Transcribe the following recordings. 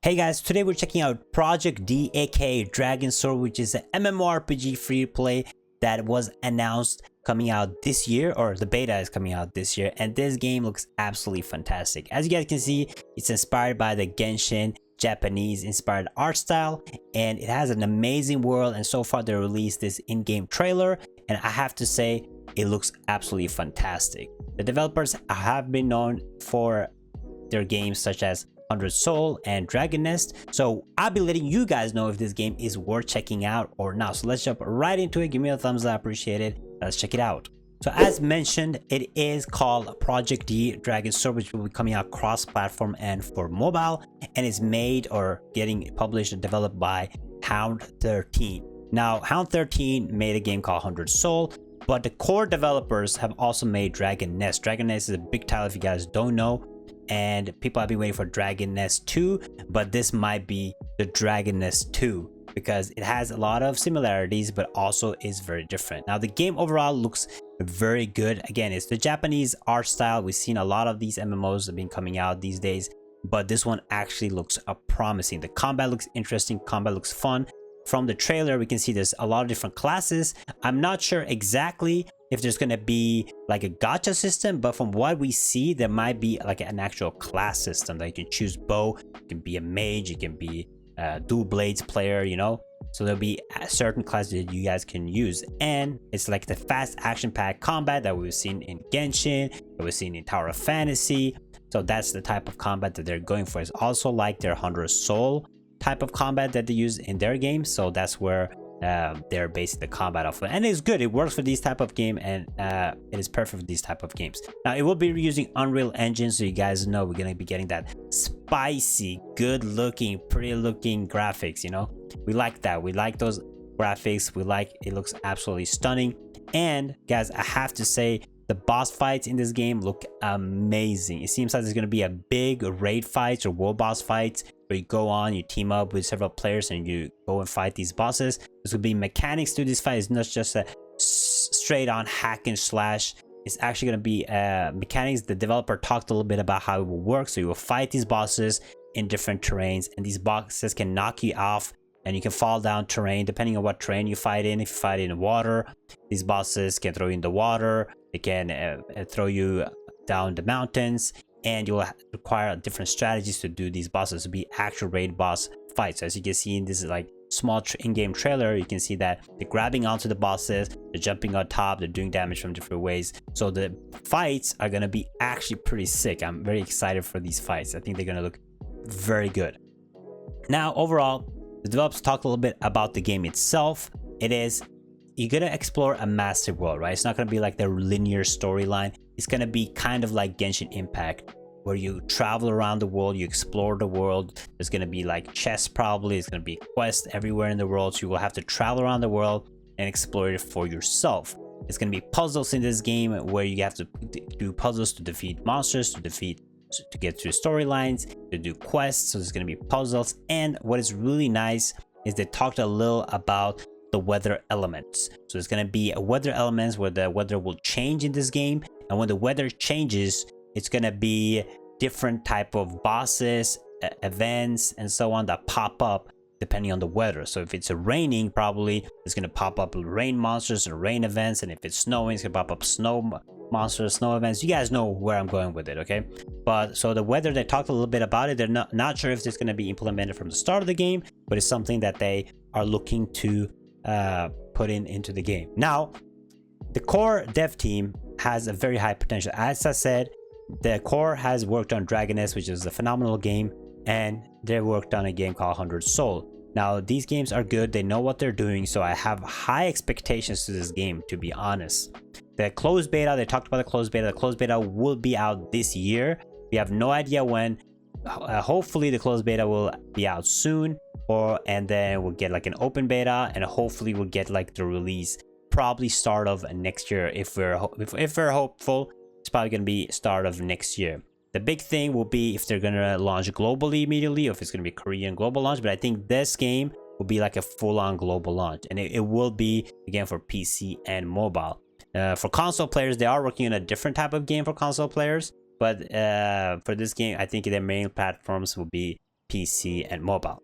Hey guys, today we're checking out Project D aka Dragon Sword, which is an MMORPG free play that was announced coming out this year, or the beta is coming out this year, and this game looks absolutely fantastic. As you guys can see, it's inspired by the Genshin Japanese inspired art style, and it has an amazing world, and so far they released this in-game trailer, and I have to say it looks absolutely fantastic. The developers have been known for their games such as 100 Soul and Dragon Nest, so I'll be letting you guys know if this game is worth checking out or not. So let's jump right into it. Give me a thumbs up, appreciate it. Let's check it out. So as mentioned, it is called Project D Dragon Sword, which will be coming out cross-platform and for mobile, and is made or getting published and developed by Hound 13. Now Hound 13 made a game called 100 Soul, but the core developers have also made Dragon Nest. Dragon Nest is a big title if you guys don't know, and people have been waiting for Dragon Nest 2, but this might be the Dragon Nest 2 because it has a lot of similarities but also is very different. Now the game overall looks very good. Again, it's the Japanese art style. We've seen a lot of these MMOs have been coming out these days, but this one actually looks promising. The combat looks interesting, combat looks fun. From the trailer we can see there's a lot of different classes. I'm not sure exactly if there's gonna be like a gacha system, but from what we see there might be like an actual class system that you can choose bow, you can be a mage, you can be a dual blades player, you know. So there'll be a certain class that you guys can use, and it's like the fast action-packed combat that we've seen in Genshin, that we've seen in Tower of Fantasy. So that's the type of combat that they're going for. It's also like their 100 Soul type of combat that they use in their game, so that's where they're basing the combat off of, and it's good. It works for these type of game, and it is perfect for these type of games. Now it will be using Unreal Engine, so you guys know we're gonna be getting that spicy, good looking, pretty looking graphics. You know, we like that. We like those graphics. We like it. Looks absolutely stunning. And guys, I have to say the boss fights in this game look amazing. It seems like there's gonna be a big raid fights or world boss fights where you go on, you team up with several players and you go and fight these bosses. There's gonna be mechanics to this fight. It's not just a straight on hack and slash. It's actually gonna be mechanics. The developer talked a little bit about how it will work. So you will fight these bosses in different terrains, and these bosses can knock you off and you can fall down terrain depending on what terrain you fight in. If you fight in water, these bosses can throw you in the water. They can throw you down the mountains, and you will require different strategies to do these bosses to be actual raid boss fights. So as you can see in this like small in-game trailer, you can see that they're grabbing onto the bosses, they're jumping on top, they're doing damage from different ways. So the fights are going to be actually pretty sick. I'm very excited for these fights. I think they're going to look very good. Now overall, the developers talked a little bit about the game itself. It is, you're going to explore a massive world, right? It's not going to be like the linear storyline. It's going to be kind of like Genshin Impact, where you travel around the world, you explore the world. There's going to be like chests, probably. It's going to be quests everywhere in the world. So you will have to travel around the world and explore it for yourself. It's going to be puzzles in this game where you have to do puzzles to defeat monsters, to get through storylines, to do quests. So there's going to be puzzles. And what is really nice is they talked a little about the weather elements. So there's going to be weather elements where the weather will change in this game, and when the weather changes, it's going to be different type of bosses, events, and so on that pop up depending on the weather. So if it's raining, probably it's going to pop up rain monsters and rain events, and if it's snowing, it's going to pop up snow monsters, snow events. You guys know where I'm going with it, okay? But so the weather, they talked a little bit about it. They're not sure if it's going to be implemented from the start of the game, but it's something that they are looking to put into the game. Now the core dev team has a very high potential. As I said, the core has worked on Dragon Nest, which is a phenomenal game, and they worked on a game called 100 Soul. Now these games are good, they know what they're doing, so I have high expectations to this game, to be honest. The closed beta, they talked about the closed beta will be out this year. We have no idea when. Hopefully the closed beta will be out soon, and then we'll get like an open beta, and hopefully we'll get like the release probably start of next year. If we're hopeful, it's probably going to be start of next year. The big thing will be if they're going to launch globally immediately, or if it's going to be Korean global launch. But I think this game will be like a full-on global launch, and it will be again for PC and mobile. For console players, they are working on a different type of game for console players, but for this game I think their main platforms will be PC and mobile.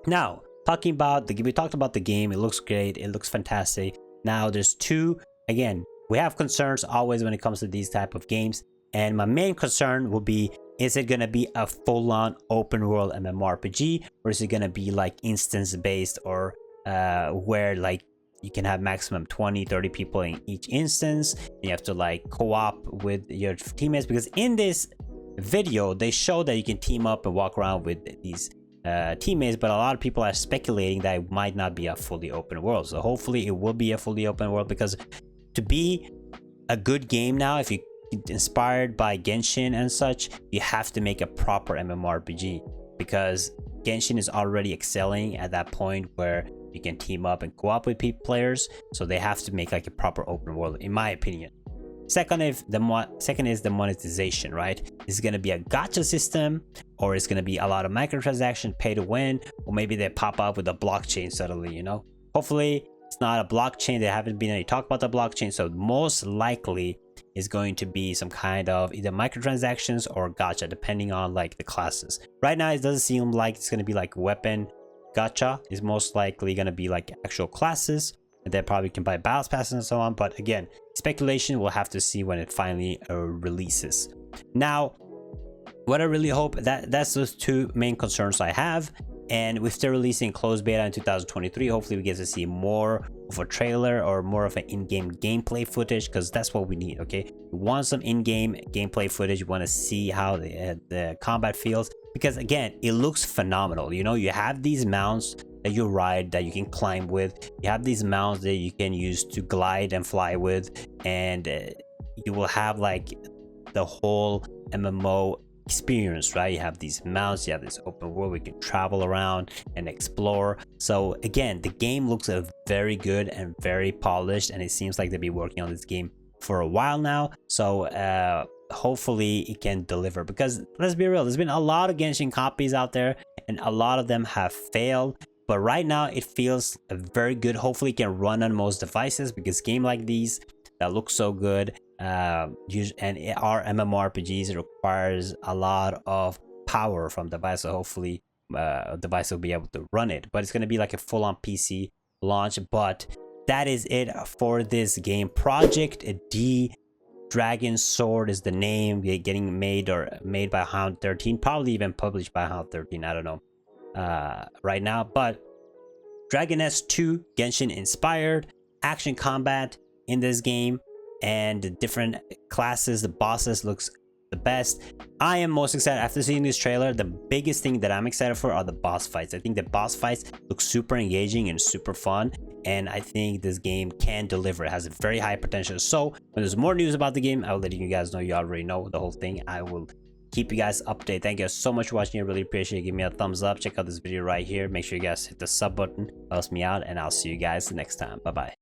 Now, talking about we talked about the game. It looks great. It looks fantastic. Now, there's two. Again, we have concerns always when it comes to these type of games. And my main concern will be, is it going to be a full-on open world MMORPG, or is it going to be like instance based, or where like you can have maximum 20-30 people in each instance, and you have to like co-op with your teammates? Because in this video they show that you can team up and walk around with these teammates, but a lot of people are speculating that it might not be a fully open world. So hopefully it will be a fully open world, because to be a good game now, if you inspired by Genshin and such, you have to make a proper MMORPG, because Genshin is already excelling at that point where you can team up and co-op with players. So they have to make like a proper open world, in my opinion. Second is the monetization, right? Is it going to be a gacha system, or is going to be a lot of microtransaction, pay to win, or maybe they pop up with a blockchain suddenly, you know? Hopefully it's not a blockchain. There haven't been any talk about the blockchain, so most likely is going to be some kind of either microtransactions or gacha, depending on like the classes. Right now it doesn't seem like it's going to be like weapon gacha. Is most likely going to be like actual classes, and they probably can buy battle passes and so on. But again, speculation, we'll have to see when it finally releases. Now, what I really hope, that's those two main concerns I have. And with the releasing closed beta in 2023, hopefully we get to see more of a trailer or more of an in-game gameplay footage, because that's what we need. Okay, we want some in-game gameplay footage. We want to see how the combat feels, because again, it looks phenomenal. You know, you have these mounts that you ride, that you can climb with. You have these mounts that you can use to glide and fly with, and you will have like the whole MMO experience, right? You have these mounts, you have this open world, we can travel around and explore. So again, the game looks very good and very polished, and it seems like they've been working on this game for a while now. So hopefully it can deliver, because let's be real, there's been a lot of Genshin copies out there and a lot of them have failed, but right now it feels very good. Hopefully it can run on most devices, because game like these that look so good, and our MMORPGs, it requires a lot of power from device. So hopefully a device will be able to run it, but it's going to be like a full-on PC launch. But that is it for this game. Project D Dragon Sword is the name. Getting made by Hound 13, probably even published by Hound 13, I don't know right now. But Dragon S2 Genshin inspired action combat in this game, and the different classes, the bosses looks the best. I am most excited after seeing this trailer. The biggest thing that I'm excited for are the boss fights. I think the boss fights look super engaging and super fun, and I think this game can deliver. It has a very high potential. So when there's more news about the game, I will let you guys know. You already know the whole thing. I will keep you guys updated. Thank you guys so much for watching. I really appreciate it. Give me a thumbs up. Check out this video right here. Make sure you guys hit the sub button. It helps me out, and I'll see you guys next time. Bye bye.